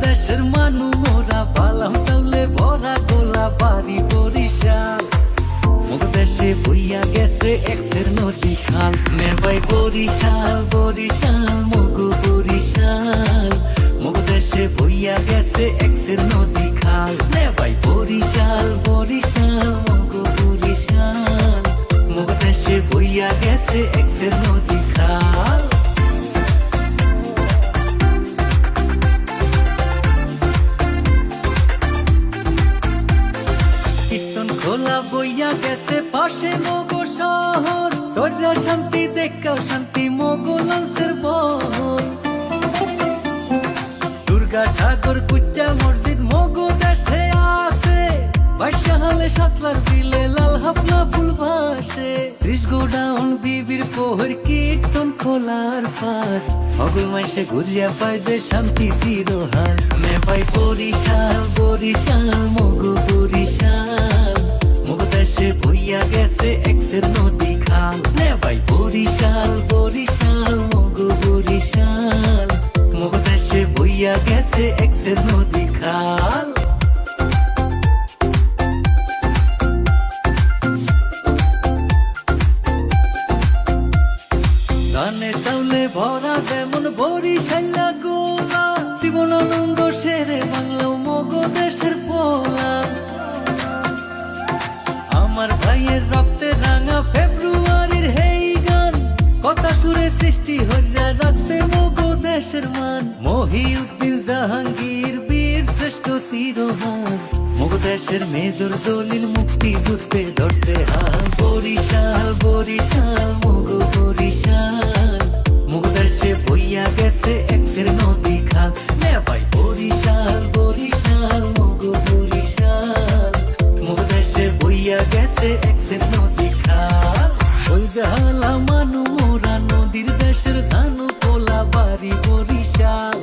দেশের মানু মোরা বালাম চাউলে ভরা গোলা বাড়ি বরিশাল। মোগ দেশে বইয়া গেছে এক্সের নদী খাল। নে ভাই বরিশাল বরিশাল মোগ বরিশাল। মোগ দেশে বইয়া গেছে এক্সের নদী খাল। নে ভাই বরিশাল বরিশাল মোগ বরিশাল। মোগ দেশে বইয়া গেছে এক্সের নদী খাল। খোলা বইয়া গেছে পাশে মগো শহর। সর্রা শান্তি দেখাও শান্তি মগো লঞ্চের বহর। দুর্গা সাগর কুচ্চা মসজিদ মগো দেশে আছে। বাইশাহালে সাতলার বিলে লাল হাফলা ফুল ভাসে। 30 গোডাউন বিবির পোহর কীর্তন খোলার পাট। মগল মাইসে ঘুরিয়া পায় যে শান্তি চিরহাল। মে ভাই বরিশাল বরিশাল মগো বরিশাল। মোগ দেশে বইয়া গেছে এক্সের নদী খাল। নে ভাই বরিশাল বরিশাল মগো বরিশাল। মোগ দেশে বইয়া গেছে এক্সের নদী খাল। ধানে চাউলে ভরা যেমন বরিশাল্লা গোলা। জীবনানন্দ শেরে বাংলাও মগো দেশের পোলা। আমার ভাইয়ের রক্তে রাঙা ফেব্রুয়ারির হেই গান। কথা সুরে সৃষ্টি হইয়া রাখছে মগো দেশের মান। মহিউদ্দিন জাহাঙ্গীর বীর শ্রেষ্ঠ শিরোহান। মগো দেশের মেজর দলিল মুক্তি যুদ্ধে ধরছে হাল। বরিশাল বরিশাল মগো বরিশাল। মগো দেশে বইয়া গেছে এক্সের নদী খাল। নে ভাই বরিশাল বরিশাল মগো বরিশাল। মগো দেশে বইয়া গেছে এক্সের নদী খাল। ওই জালা মানু মোরা নদীর দেশের জানু পোলা বাড়ি বরিশাল।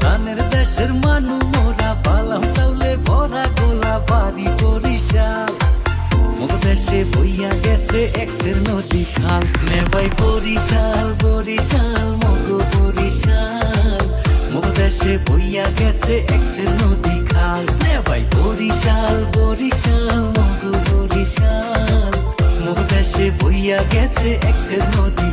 জানের দেশের মানু মোরা বালাম চাউলে ভরা গোলা বাড়ি বরিশাল। মোগ দেশে বইয়া গেছে এক্সের নদী খাল। নে ভাই বরিশাল বরিশাল মগো বরিশাল। মোগ দেশে বইয়া গেছে এক্সের নদী খাল। নে ভাই বরিশাল বরিশাল মগো বরিশাল। মোগ দেশে বইয়া গেছে এক্সের নদী